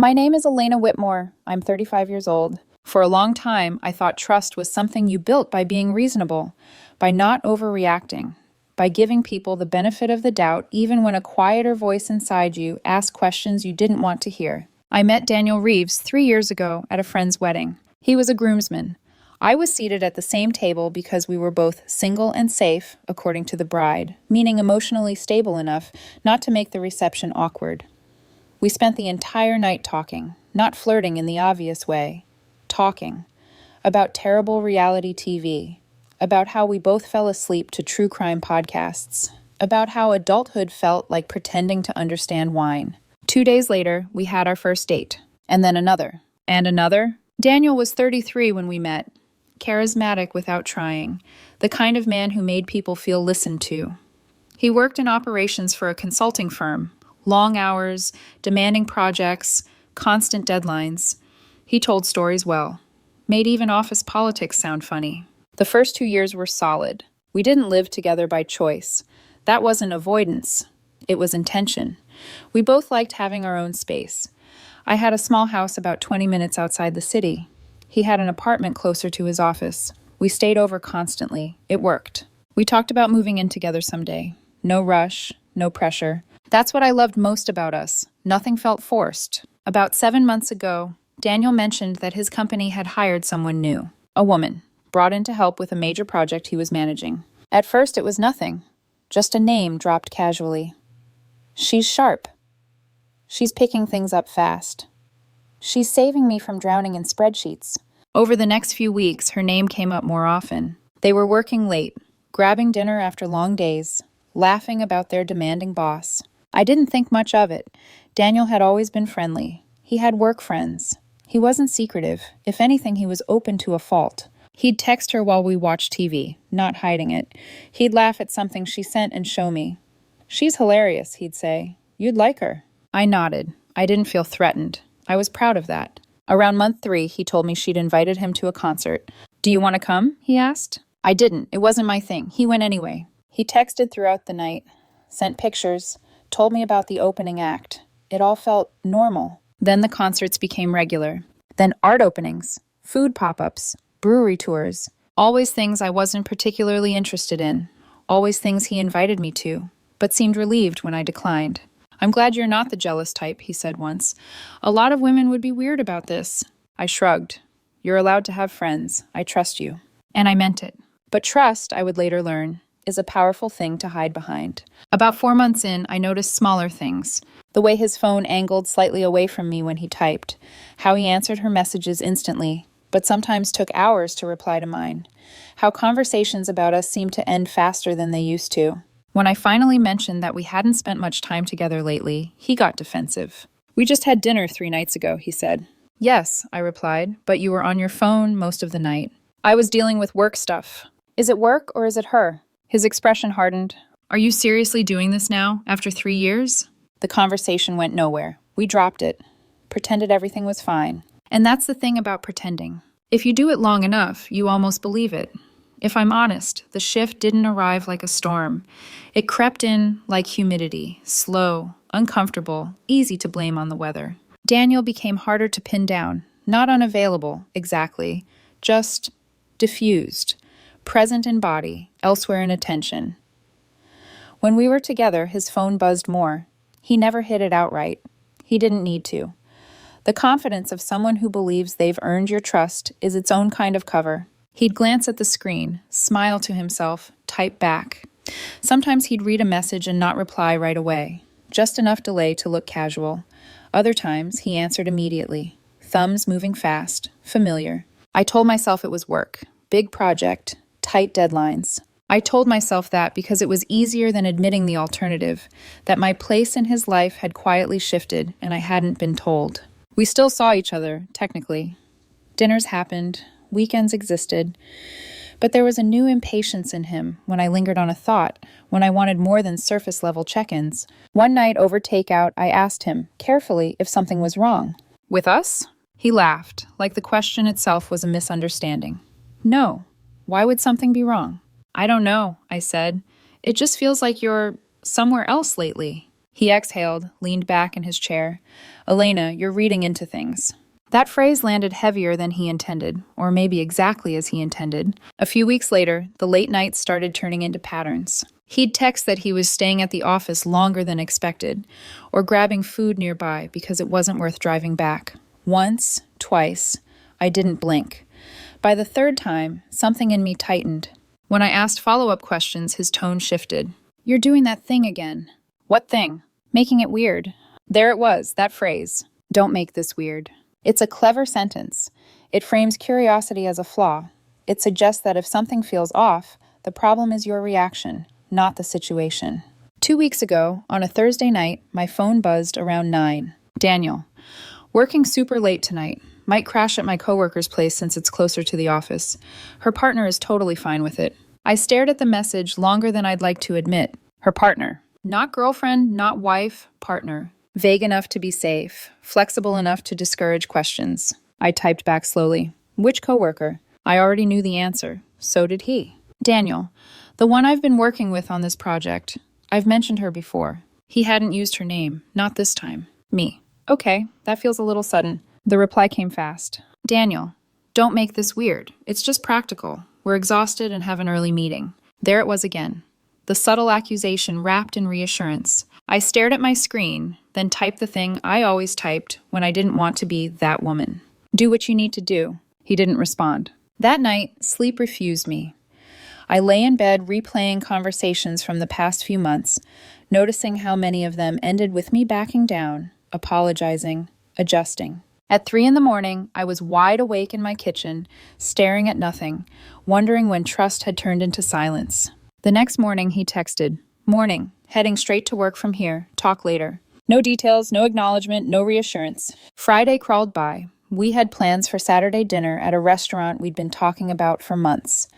My name is Elena Whitmore. I'm 35 years old. For a long time, I thought trust was something you built by being reasonable, by not overreacting, by giving people the benefit of the doubt even when a quieter voice inside you asked questions you didn't want to hear. I met Daniel Reeves 3 years ago at a friend's wedding. He was a groomsman. I was seated at the same table because we were both single and safe, according to the bride, meaning emotionally stable enough not to make the reception awkward. We spent the entire night talking, not flirting in the obvious way, talking about terrible reality TV, about how we both fell asleep to true crime podcasts, about how adulthood felt like pretending to understand wine. 2 days later, we had our first date, and then another, and another. Daniel was 33 when we met, charismatic without trying, the kind of man who made people feel listened to. He worked in operations for a consulting firm, long hours, demanding projects, constant deadlines. He told stories well, made even office politics sound funny. The first 2 years were solid. We didn't live together by choice. That wasn't avoidance. It was intention. We both liked having our own space. I had a small house about 20 minutes outside the city. He had an apartment closer to his office. We stayed over constantly. It worked. We talked about moving in together someday. No rush, no pressure. That's what I loved most about us. Nothing felt forced. About 7 months ago, Daniel mentioned that his company had hired someone new, a woman, brought in to help with a major project he was managing. At first, it was nothing, just a name dropped casually. She's sharp. She's picking things up fast. She's saving me from drowning in spreadsheets. Over the next few weeks, her name came up more often. They were working late, grabbing dinner after long days, laughing about their demanding boss. I didn't think much of it. Daniel had always been friendly. He had work friends. He wasn't secretive. If anything, he was open to a fault. He'd text her while we watched TV, not hiding it. He'd laugh at something she sent and show me. "She's hilarious," he'd say. "You'd like her." I nodded. I didn't feel threatened. I was proud of that. Around month 3, he told me she'd invited him to a concert. "Do you want to come?" he asked. I didn't. It wasn't my thing. He went anyway. He texted throughout the night, sent pictures, told me about the opening act. It all felt normal. Then the concerts became regular. Then art openings, food pop-ups, brewery tours. Always things I wasn't particularly interested in. Always things he invited me to, but seemed relieved when I declined. "I'm glad you're not the jealous type," he said once. "A lot of women would be weird about this." I shrugged. "You're allowed to have friends. I trust you." And I meant it. But trust, I would later learn, is a powerful thing to hide behind. About 4 months in, I noticed smaller things. The way his phone angled slightly away from me when he typed. How he answered her messages instantly, but sometimes took hours to reply to mine. How conversations about us seemed to end faster than they used to. When I finally mentioned that we hadn't spent much time together lately, he got defensive. "We just had dinner 3 nights ago," he said. "Yes," I replied, "but you were on your phone most of the night." "I was dealing with work stuff." "Is it work or is it her?" His expression hardened. "Are you seriously doing this now, after 3 years?" The conversation went nowhere. We dropped it. Pretended everything was fine. And that's the thing about pretending. If you do it long enough, you almost believe it. If I'm honest, the shift didn't arrive like a storm. It crept in like humidity, slow, uncomfortable, easy to blame on the weather. Daniel became harder to pin down, not unavailable, exactly, just diffused, present in body, elsewhere in attention. When we were together, his phone buzzed more. He never hit it outright. He didn't need to. The confidence of someone who believes they've earned your trust is its own kind of cover. He'd glance at the screen, smile to himself, type back. Sometimes he'd read a message and not reply right away, just enough delay to look casual. Other times, he answered immediately, thumbs moving fast, familiar. I told myself it was work, big project, tight deadlines. I told myself that because it was easier than admitting the alternative, that my place in his life had quietly shifted and I hadn't been told. We still saw each other, technically. Dinners happened, weekends existed, but there was a new impatience in him when I lingered on a thought, when I wanted more than surface-level check-ins. One night over takeout, I asked him, carefully, if something was wrong. "With us?" He laughed, like the question itself was a misunderstanding. "No. Why would something be wrong?" "I don't know," I said. "It just feels like you're somewhere else lately." He exhaled, leaned back in his chair. Elena, you're reading into things. That phrase landed heavier than he intended, or maybe exactly as he intended. A few weeks later, the late nights started turning into patterns. He'd text that he was staying at the office longer than expected, or grabbing food nearby because it wasn't worth driving back. Once, twice, I didn't blink. By the third time, something in me tightened. When I asked follow-up questions, his tone shifted. You're doing that thing again. What thing? Making it weird. There it was, that phrase. Don't make this weird. It's a clever sentence. It frames curiosity as a flaw. It suggests that if something feels off, the problem is your reaction, not the situation. 2 weeks ago, on a Thursday night, my phone buzzed around 9. Daniel, working super late tonight. Might crash at my coworker's place since it's closer to the office. Her partner is totally fine with it. I stared at the message longer than I'd like to admit. Her partner. Not girlfriend, not wife, partner. Vague enough to be safe, flexible enough to discourage questions. I typed back slowly. Which coworker? I already knew the answer. So did he. Daniel, the one I've been working with on this project. I've mentioned her before. He hadn't used her name, not this time. Me. Okay, that feels a little sudden. The reply came fast. Daniel, don't make this weird. It's just practical. We're exhausted and have an early meeting. There it was again. The subtle accusation wrapped in reassurance. I stared at my screen, then typed the thing I always typed when I didn't want to be that woman. Do what you need to do. He didn't respond. That night, sleep refused me. I lay in bed replaying conversations from the past few months, noticing how many of them ended with me backing down, apologizing, adjusting. At 3 a.m, I was wide awake in my kitchen, staring at nothing, wondering when trust had turned into silence. The next morning, he texted, Morning, heading straight to work from here, talk later. No details, no acknowledgement, no reassurance. Friday crawled by. We had plans for Saturday dinner at a restaurant we'd been talking about for months.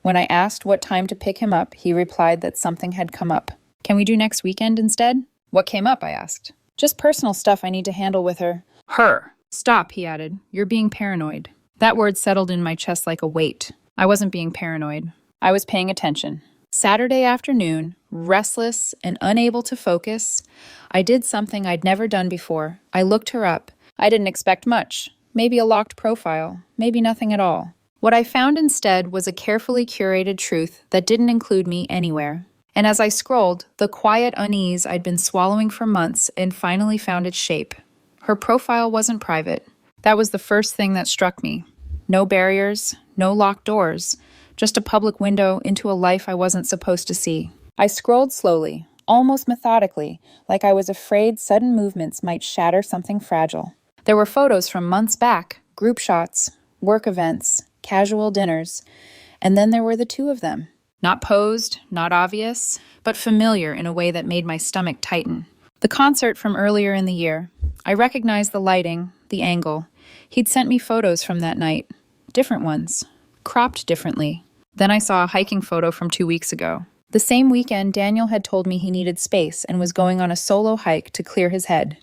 When I asked what time to pick him up, he replied that something had come up. Can we do next weekend instead? What came up, I asked. Just personal stuff I need to handle with her. Her. Stop, he added. You're being paranoid. That word settled in my chest like a weight. I wasn't being paranoid. I was paying attention. Saturday afternoon, restless and unable to focus, I did something I'd never done before. I looked her up. I didn't expect much. Maybe a locked profile. Maybe nothing at all. What I found instead was a carefully curated truth that didn't include me anywhere. And as I scrolled, the quiet unease I'd been swallowing for months and finally found its shape. Her profile wasn't private. That was the first thing that struck me. No barriers, no locked doors, just a public window into a life I wasn't supposed to see. I scrolled slowly, almost methodically, like I was afraid sudden movements might shatter something fragile. There were photos from months back, group shots, work events, casual dinners, and then there were the two of them. Not posed, not obvious, but familiar in a way that made my stomach tighten. The concert from earlier in the year. I recognized the lighting, the angle. He'd sent me photos from that night. Different ones. Cropped differently. Then I saw a hiking photo from 2 weeks ago. The same weekend, Daniel had told me he needed space and was going on a solo hike to clear his head.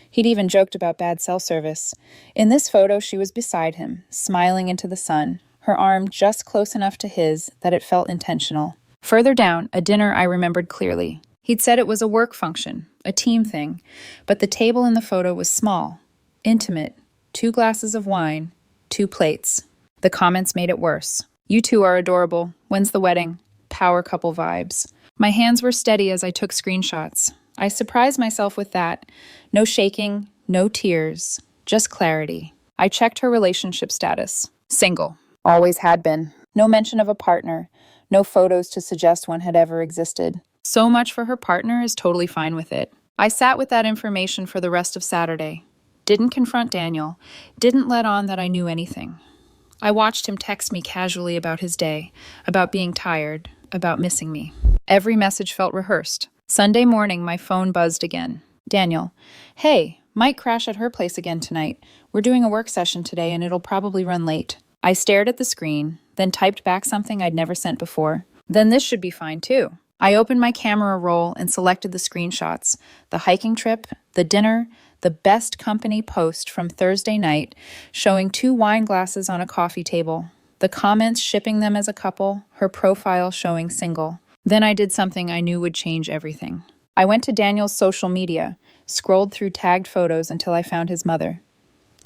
He'd even joked about bad cell service. In this photo, she was beside him, smiling into the sun, her arm just close enough to his that it felt intentional. Further down, a dinner I remembered clearly. He'd said it was a work function, a team thing, but the table in the photo was small, intimate, 2 glasses of wine, 2 plates. The comments made it worse. You two are adorable. When's the wedding? Power couple vibes. My hands were steady as I took screenshots. I surprised myself with that. No shaking, no tears, just clarity. I checked her relationship status. Single. Always had been. No mention of a partner. No photos to suggest one had ever existed. So much for her partner is totally fine with it. I sat with that information for the rest of Saturday. Didn't confront Daniel. Didn't let on that I knew anything. I watched him text me casually about his day, about being tired, about missing me. Every message felt rehearsed. Sunday morning, my phone buzzed again. Daniel, hey, might crash at her place again tonight. We're doing a work session today and it'll probably run late. I stared at the screen, then typed back something I'd never sent before. Then this should be fine too. I opened my camera roll and selected the screenshots. The hiking trip, the dinner, the best company post from Thursday night, showing 2 wine glasses on a coffee table. The comments shipping them as a couple, her profile showing single. Then I did something I knew would change everything. I went to Daniel's social media, scrolled through tagged photos until I found his mother.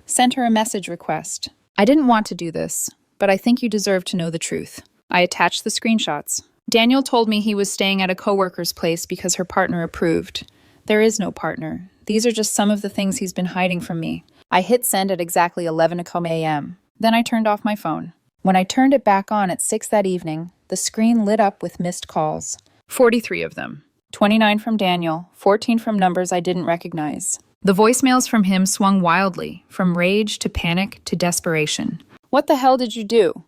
Sent her a message request. I didn't want to do this, but I think you deserve to know the truth. I attached the screenshots. Daniel told me he was staying at a coworker's place because her partner approved. There is no partner. These are just some of the things he's been hiding from me. I hit send at exactly 11 a.m. Then I turned off my phone. When I turned it back on at 6 that evening, the screen lit up with missed calls. 43 of them. 29 from Daniel, 14 from numbers I didn't recognize. The voicemails from him swung wildly, from rage to panic to desperation. What the hell did you do?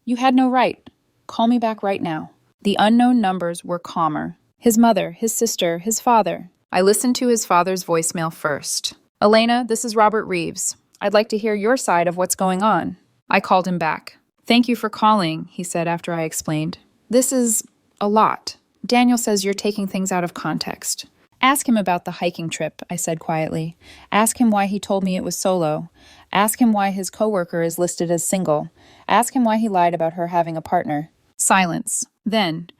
You had no right. Call me back right now. The unknown numbers were calmer. His mother, his sister, his father. I listened to his father's voicemail first. Elena, this is Robert Reeves. I'd like to hear your side of what's going on. I called him back. Thank you for calling, he said after I explained. This is a lot. Daniel says you're taking things out of context. Ask him about the hiking trip, I said quietly. Ask him why he told me it was solo. Ask him why his coworker is listed as single. Ask him why he lied about her having a partner. Silence. Then,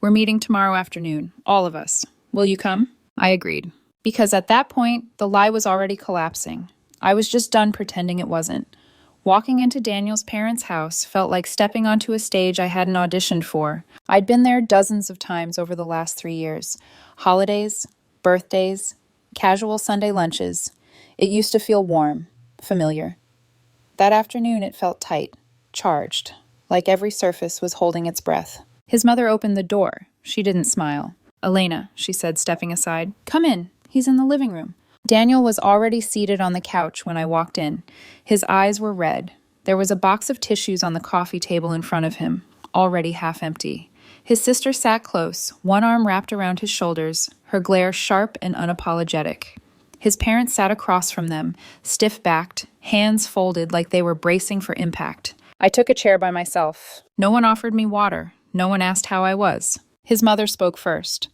we're meeting tomorrow afternoon, all of us. Will you come? I agreed. Because at that point, the lie was already collapsing. I was just done pretending it wasn't. Walking into Daniel's parents' house felt like stepping onto a stage I hadn't auditioned for. I'd been there dozens of times over the last 3 years. Holidays, birthdays, casual Sunday lunches. It used to feel warm, familiar. That afternoon it felt tight, charged, like every surface was holding its breath. His mother opened the door. She didn't smile. Elena, she said, stepping aside. Come in. He's in the living room. Daniel was already seated on the couch when I walked in. His eyes were red. There was a box of tissues on the coffee table in front of him, already half empty. His sister sat close, one arm wrapped around his shoulders, her glare sharp and unapologetic. His parents sat across from them, stiff-backed, hands folded like they were bracing for impact. I took a chair by myself. No one offered me water. No one asked how I was. His mother spoke first.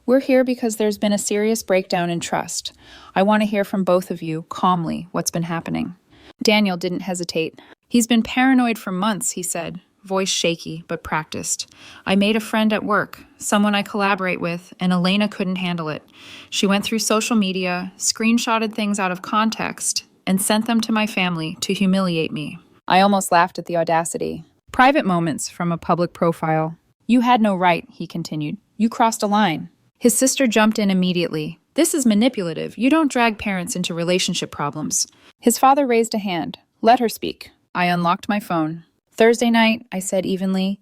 We're here because there's been a serious breakdown in trust. I want to hear from both of you, calmly, what's been happening. Daniel didn't hesitate. He's been paranoid for months, he said, voice shaky but practiced. I made a friend at work, someone I collaborate with, and Elena couldn't handle it. She went through social media, screenshotted things out of context, and sent them to my family to humiliate me. I almost laughed at the audacity. Private moments from a public profile. You had no right, he continued. You crossed a line. His sister jumped in immediately. This is manipulative. You don't drag parents into relationship problems. His father raised a hand. Let her speak. I unlocked my phone. Thursday night, I said evenly.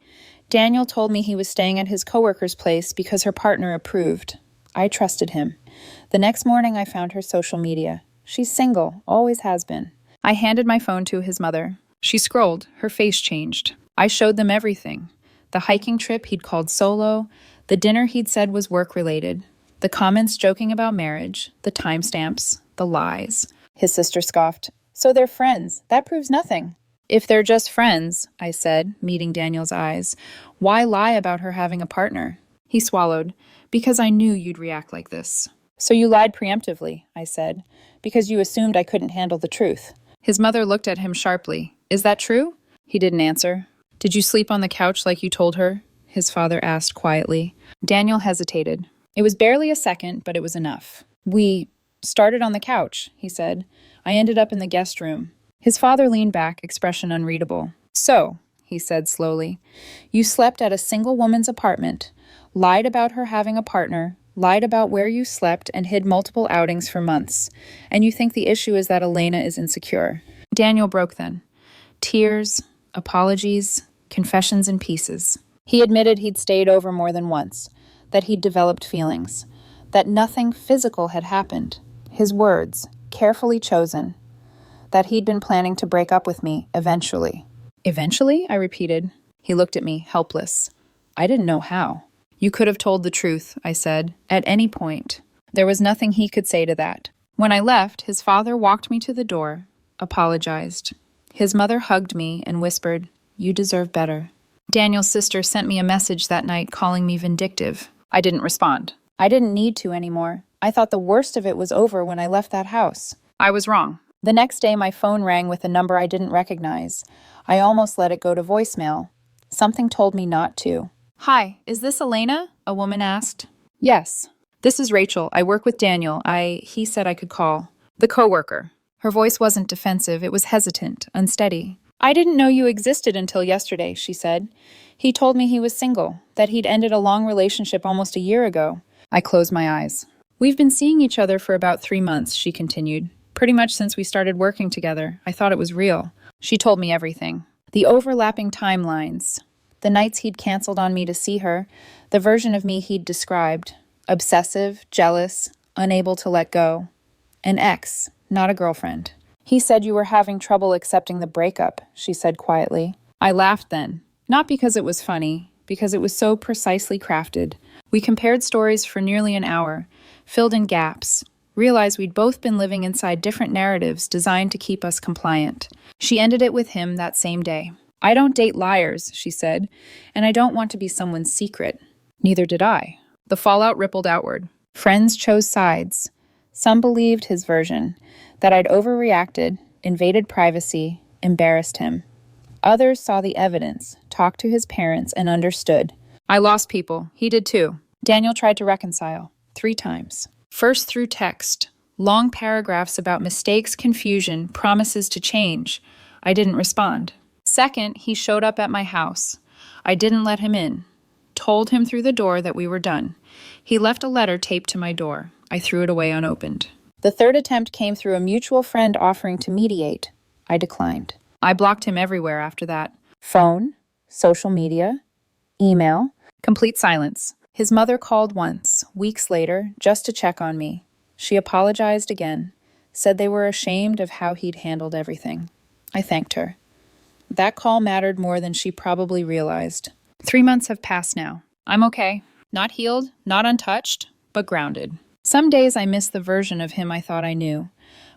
Daniel told me he was staying at his coworker's place because her partner approved. I trusted him. The next morning, I found her social media. She's single, always has been. I handed my phone to his mother. She scrolled. Her face changed. I showed them everything. The hiking trip he'd called solo, the dinner he'd said was work-related, the comments joking about marriage, the timestamps, the lies. His sister scoffed. So they're friends. That proves nothing. If they're just friends, I said, meeting Daniel's eyes, why lie about her having a partner? He swallowed. Because I knew you'd react like this. So you lied preemptively, I said, because you assumed I couldn't handle the truth. His mother looked at him sharply. Is that true? He didn't answer. Did you sleep on the couch like you told her? His father asked quietly. Daniel hesitated. It was barely a second, but it was enough. We started on the couch, he said. I ended up in the guest room. His father leaned back, expression unreadable. So, he said slowly, you slept at a single woman's apartment, lied about her having a partner, lied about where you slept, and hid multiple outings for months. And you think the issue is that Elena is insecure. Daniel broke then. Tears, apologies, confessions in pieces. He admitted he'd stayed over more than once, that he'd developed feelings, that nothing physical had happened. His words, carefully chosen, that he'd been planning to break up with me eventually. Eventually? I repeated. He looked at me, helpless. I didn't know how. You could have told the truth, I said, at any point. There was nothing he could say to that. When I left, his father walked me to the door, apologized. His mother hugged me and whispered, You deserve better. Daniel's sister sent me a message that night calling me vindictive. I didn't respond. I didn't need to anymore. I thought the worst of it was over when I left that house. I was wrong. The next day, my phone rang with a number I didn't recognize. I almost let it go to voicemail. Something told me not to. Hi, is this Elena? A woman asked. Yes. This is Rachel. I work with Daniel. He said I could call. The coworker. Her voice wasn't defensive, it was hesitant, unsteady. I didn't know you existed until yesterday, she said. He told me he was single, that he'd ended a long relationship almost a year ago. I closed my eyes. We've been seeing each other for about 3 months, she continued. Pretty much since we started working together. I thought it was real. She told me everything. The overlapping timelines. The nights he'd canceled on me to see her. The version of me he'd described. Obsessive, jealous, unable to let go. An ex, not a girlfriend. He said you were having trouble accepting the breakup, she said quietly. I laughed then. Not because it was funny, because it was so precisely crafted. We compared stories for nearly an hour, filled in gaps, realized we'd both been living inside different narratives designed to keep us compliant. She ended it with him that same day. I don't date liars, she said, and I don't want to be someone's secret. Neither did I. The fallout rippled outward. Friends chose sides. Some believed his version, that I'd overreacted, invaded privacy, embarrassed him. Others saw the evidence, talked to his parents, and understood. I lost people. He did too. Daniel tried to reconcile 3 times. First through text, long paragraphs about mistakes, confusion, promises to change. I didn't respond. Second, he showed up at my house. I didn't let him in. Told him through the door that we were done. He left a letter taped to my door. I threw it away unopened. The third attempt came through a mutual friend offering to mediate. I declined. I blocked him everywhere after that. Phone, social media, email, complete silence. His mother called once, weeks later, just to check on me. She apologized again, said they were ashamed of how he'd handled everything. I thanked her. That call mattered more than she probably realized. 3 months have passed now. I'm okay. Not healed, not untouched, but grounded. Some days I miss the version of him I thought I knew.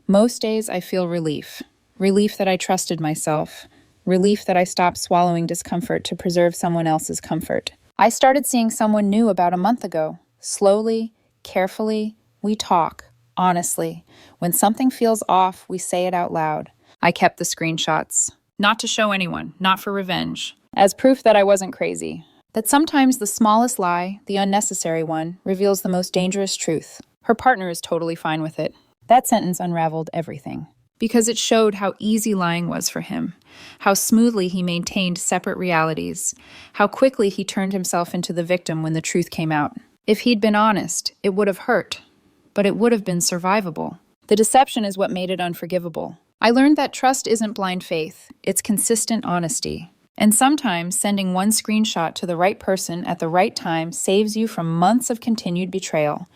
Most days I feel relief. Relief that I trusted myself. Relief that I stopped swallowing discomfort to preserve someone else's comfort. I started seeing someone new about a month ago. Slowly, carefully, we talk, honestly. When something feels off, we say it out loud. I kept the screenshots. Not to show anyone, not for revenge. As proof that I wasn't crazy. That sometimes the smallest lie, the unnecessary one, reveals the most dangerous truth. Her partner is totally fine with it. That sentence unraveled everything. Because it showed how easy lying was for him, how smoothly he maintained separate realities, how quickly he turned himself into the victim when the truth came out. If he'd been honest, it would have hurt, but it would have been survivable. The deception is what made it unforgivable. I learned that trust isn't blind faith, it's consistent honesty. And sometimes sending one screenshot to the right person at the right time saves you from months of continued betrayal.